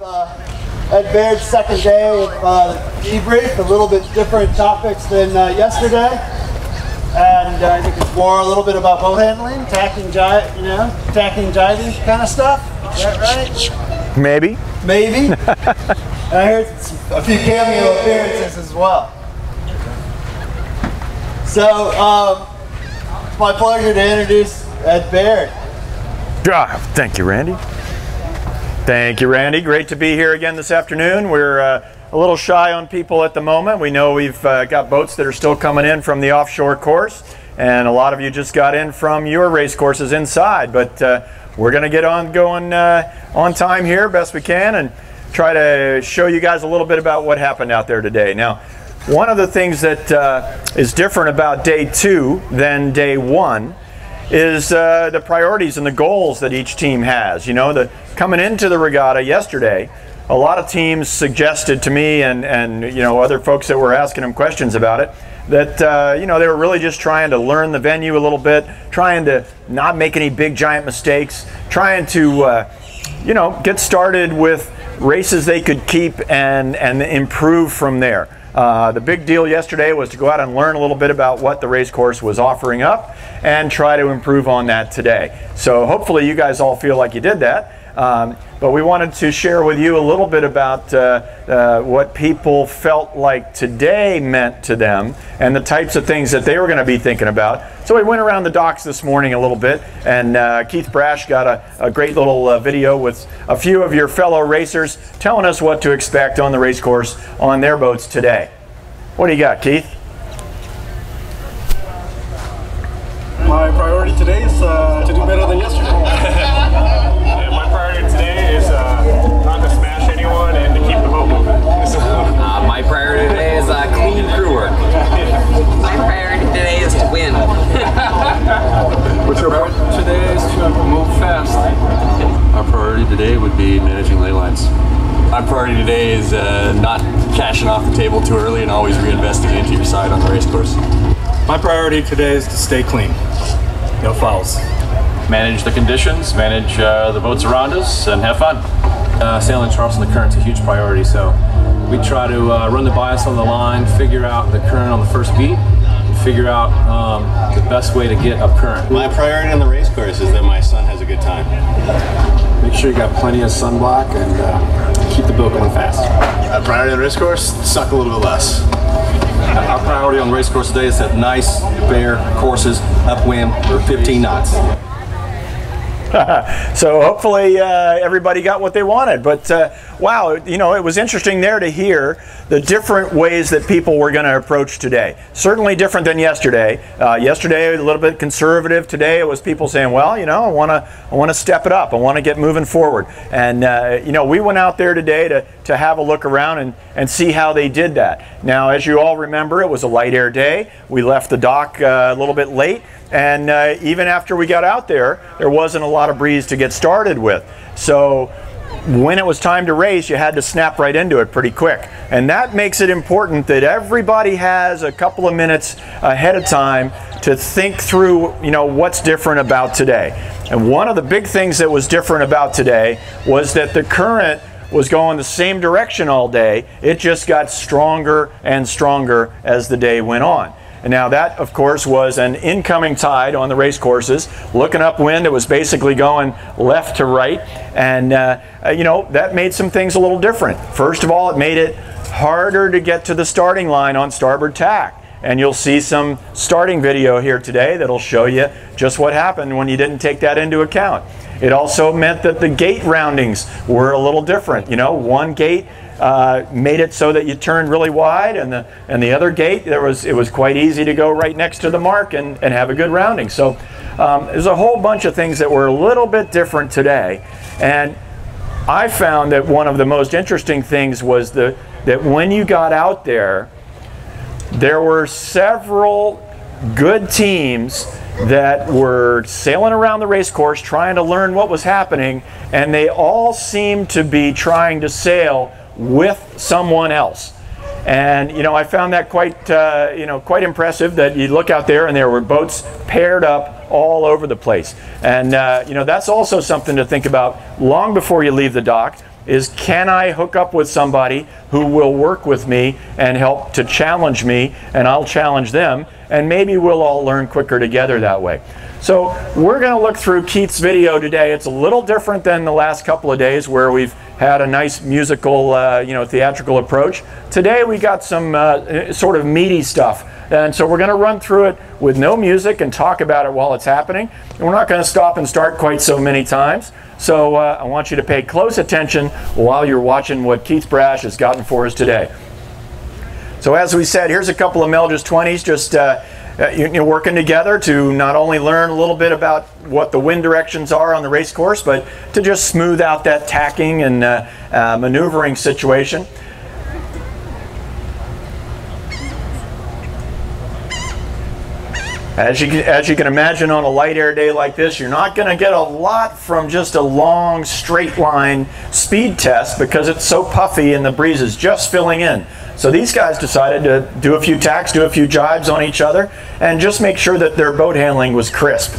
At Baird's second day of debrief, a little bit different topics than yesterday, and I think it's more a little bit about boat handling, tacking, jiving kind of stuff. Is that right? Maybe. Maybe. And I heard a few cameo appearances as well. So it's my pleasure to introduce Ed Baird. Thank you, Randy. Thank you, Randy. Great to be here again this afternoon. We're a little shy on people at the moment. We know we've got boats that are still coming in from the offshore course, and a lot of you just got in from your race courses inside. But we're going to get on going on time here, best we can, and try to show you guys a little bit about what happened out there today. Now, one of the things that is different about day 2 than day 1 is the priorities and the goals that each team has. You know, coming into the regatta yesterday, a lot of teams suggested to me and you know, other folks that were asking them questions about it, that you know, they were really just trying to learn the venue a little bit, trying to not make any big giant mistakes, trying to you know, get started with races they could keep and improve from there. The big deal yesterday was to go out and learn a little bit about what the race course was offering up and try to improve on that today. So hopefully you guys all feel like you did that. But we wanted to share with you a little bit about what people felt like today meant to them and the types of things that they were going to be thinking about. So we went around the docks this morning a little bit, and Keith Brash got a great little video with a few of your fellow racers telling us what to expect on the race course on their boats today. What do you got, Keith? My priority today is to do better than yesterday. Yeah, my priority today is not to smash anyone and to keep the boat moving. My priority today is clean crew work. My priority today is to win. What's your priority today is to move fast. Our priority today would be managing ley lines. My priority today is not cashing off the table too early and always reinvesting into your side on the race course. My priority today is to stay clean. No fouls. Manage the conditions, manage the boats around us, and have fun. Sailing Charleston, the current's a huge priority, so we try to run the bias on the line, figure out the current on the first beat, and figure out the best way to get up current. My priority on the race course is that my son has a good time. Make sure you got plenty of sunblock and keep the boat going fast. Priority on the race course, suck a little bit less. Our priority on the race course today is to have nice, fair courses, upwind, or 15 knots. So hopefully everybody got what they wanted. But wow, you know, it was interesting there to hear the different ways that people were going to approach today. Certainly different than yesterday. Yesterday a little bit conservative. Today it was people saying, well, you know, I want to step it up. I want to get moving forward. And you know, we went out there today to have a look around and see how they did that. Now, as you all remember, it was a light air day. We left the dock a little bit late. And even after we got out there wasn't a lot of breeze to get started with. So when it was time to race, you had to snap right into it pretty quick. And that makes it important that everybody has a couple of minutes ahead of time to think through, you know, what's different about today. And one of the big things that was different about today was that the current was going the same direction all day. It just got stronger and stronger as the day went on. And now that, of course, was an incoming tide on the race courses. Looking upwind, it was basically going left to right. And, you know, that made some things a little different. First of all, it made it harder to get to the starting line on starboard tack. And you'll see some starting video here today that'll show you just what happened when you didn't take that into account. It also meant that the gate roundings were a little different. You know, one gate made it so that you turned really wide, and the other gate, it was quite easy to go right next to the mark and have a good rounding. So there's a whole bunch of things that were a little bit different today. And I found that one of the most interesting things was that when you got out there were several good teams that were sailing around the race course trying to learn what was happening, and they all seemed to be trying to sail with someone else. And you know, I found that quite quite impressive, that you look out there and there were boats paired up all over the place. And you know, that's also something to think about long before you leave the dock. is, can I hook up with somebody who will work with me and help to challenge me, and I'll challenge them, and maybe we'll all learn quicker together that way. So we're going to look through Keith's video today. It's a little different than the last couple of days where we've had a nice musical, theatrical approach. Today we got some sort of meaty stuff. And so we're going to run through it with no music and talk about it while it's happening. And we're not going to stop and start quite so many times. So I want you to pay close attention while you're watching what Keith Brash has gotten for us today. So as we said, here's a couple of Melges 20s just working together to not only learn a little bit about what the wind directions are on the race course, but to just smooth out that tacking and maneuvering situation. As you can imagine, on a light air day like this, you're not going to get a lot from just a long straight line speed test because it's so puffy and the breeze is just filling in. So these guys decided to do a few tacks, do a few jibes on each other, and just make sure that their boat handling was crisp.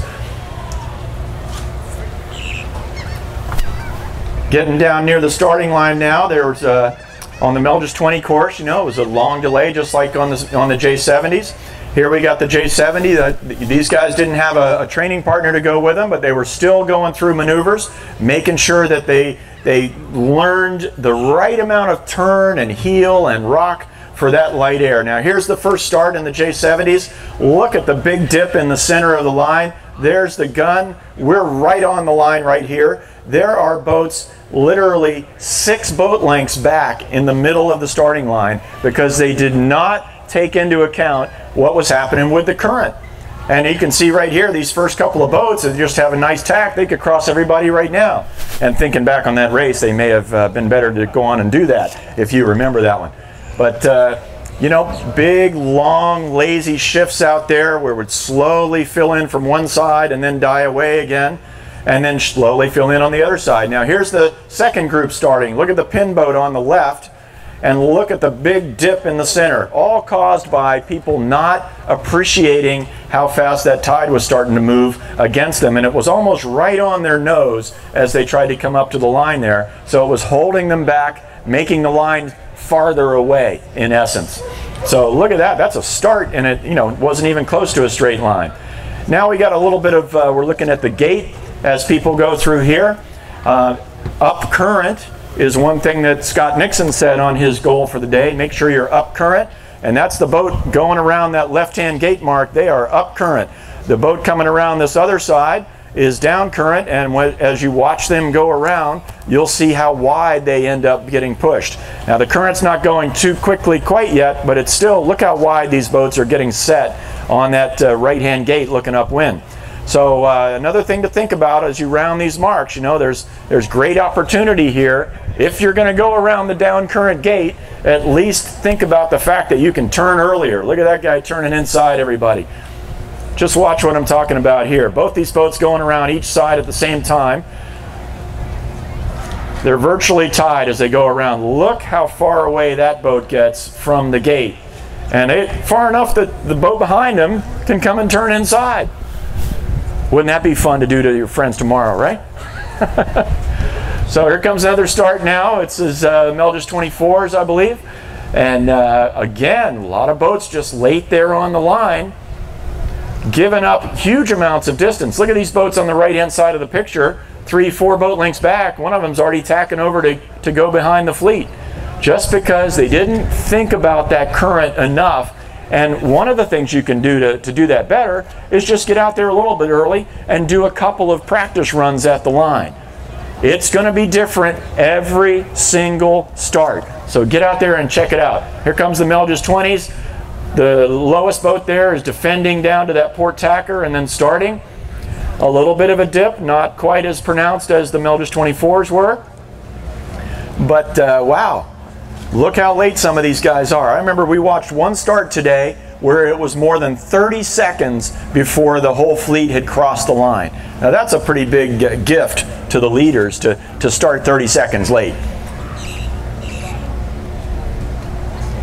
Getting down near the starting line now, there's on the Melges 20 course, it was a long delay just like on the J70s. Here we got the J70. These guys didn't have a training partner to go with them, but they were still going through maneuvers, making sure that they learned the right amount of turn and heel and rock for that light air. Now here's the first start in the J70s. Look at the big dip in the center of the line. There's the gun. We're right on the line right here. There are boats literally 6 boat lengths back in the middle of the starting line because they did not take into account what was happening with the current. And you can see right here, these first couple of boats that just have a nice tack, they could cross everybody right now. And thinking back on that race, they may have been better to go on and do that, if you remember that one. But, big, long, lazy shifts out there where it would slowly fill in from one side and then die away again, and then slowly fill in on the other side. Now here's the second group starting. Look at the pin boat on the left. And look at the big dip in the center, all caused by people not appreciating how fast that tide was starting to move against them. And it was almost right on their nose as they tried to come up to the line there. So it was holding them back, making the line farther away, in essence. So look at that. That's a start, and it wasn't even close to a straight line. Now we got a little bit of, we're looking at the gate as people go through here. Up current is one thing that Scott Nixon said on his goal for the day. Make sure you're up current, and that's the boat going around that left-hand gate mark. They are up current. The boat coming around this other side is down current, and as you watch them go around, you'll see how wide they end up getting pushed. Now the current's not going too quickly quite yet, but it's still, look how wide these boats are getting set on that right-hand gate looking upwind. So another thing to think about as you round these marks, there's great opportunity here. If you're going to go around the down current gate, at least think about the fact that you can turn earlier. Look at that guy turning inside everybody. Just watch what I'm talking about here. Both these boats going around each side at the same time. They're virtually tied as they go around. Look how far away that boat gets from the gate. And far enough that the boat behind them can come and turn inside. Wouldn't that be fun to do to your friends tomorrow, right? So here comes another start now. It's Melges 24s, I believe. And again, a lot of boats just late there on the line, giving up huge amounts of distance. Look at these boats on the right-hand side of the picture, 3-4 boat lengths back. One of them's already tacking over to go behind the fleet, just because they didn't think about that current enough. And one of the things you can do to do that better is just get out there a little bit early and do a couple of practice runs at the line. It's going to be different every single start. So get out there and check it out. Here comes the Melges 20s. The lowest boat there is defending down to that port tacker and then starting. A little bit of a dip, not quite as pronounced as the Melges 24s were. But wow. Look how late some of these guys are. I remember we watched one start today where it was more than 30 seconds before the whole fleet had crossed the line. Now that's a pretty big gift to the leaders to start 30 seconds late.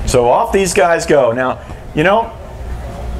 So off these guys go. Now,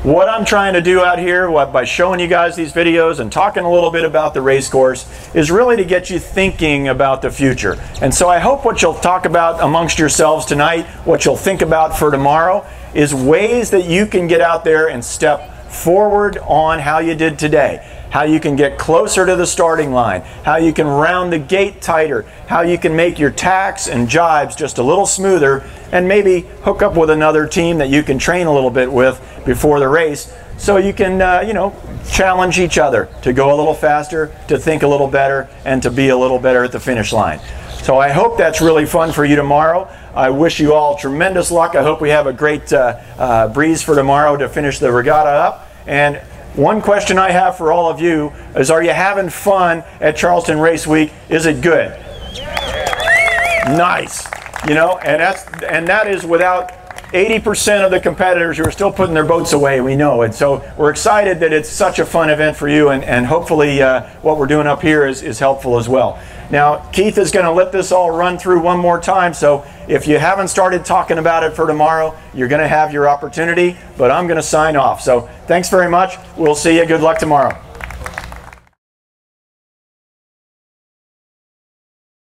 what I'm trying to do out here by showing you guys these videos and talking a little bit about the race course is really to get you thinking about the future. And so I hope what you'll talk about amongst yourselves tonight, what you'll think about for tomorrow, is ways that you can get out there and step forward on how you did today, how you can get closer to the starting line, how you can round the gate tighter, how you can make your tacks and jibes just a little smoother, and maybe hook up with another team that you can train a little bit with before the race, so you can you know, challenge each other to go a little faster, to think a little better, and to be a little better at the finish line. So I hope that's really fun for you tomorrow. I wish you all tremendous luck. I hope we have a great breeze for tomorrow to finish the regatta up. And one question I have for all of you is, are you having fun at Charleston Race Week? Is it good? Nice. You know, and that is without 80% of the competitors who are still putting their boats away, we know. And so we're excited that it's such a fun event for you, and hopefully what we're doing up here is helpful as well. Now, Keith is going to let this all run through one more time, so if you haven't started talking about it for tomorrow, you're going to have your opportunity, but I'm going to sign off. So thanks very much. We'll see you. Good luck tomorrow.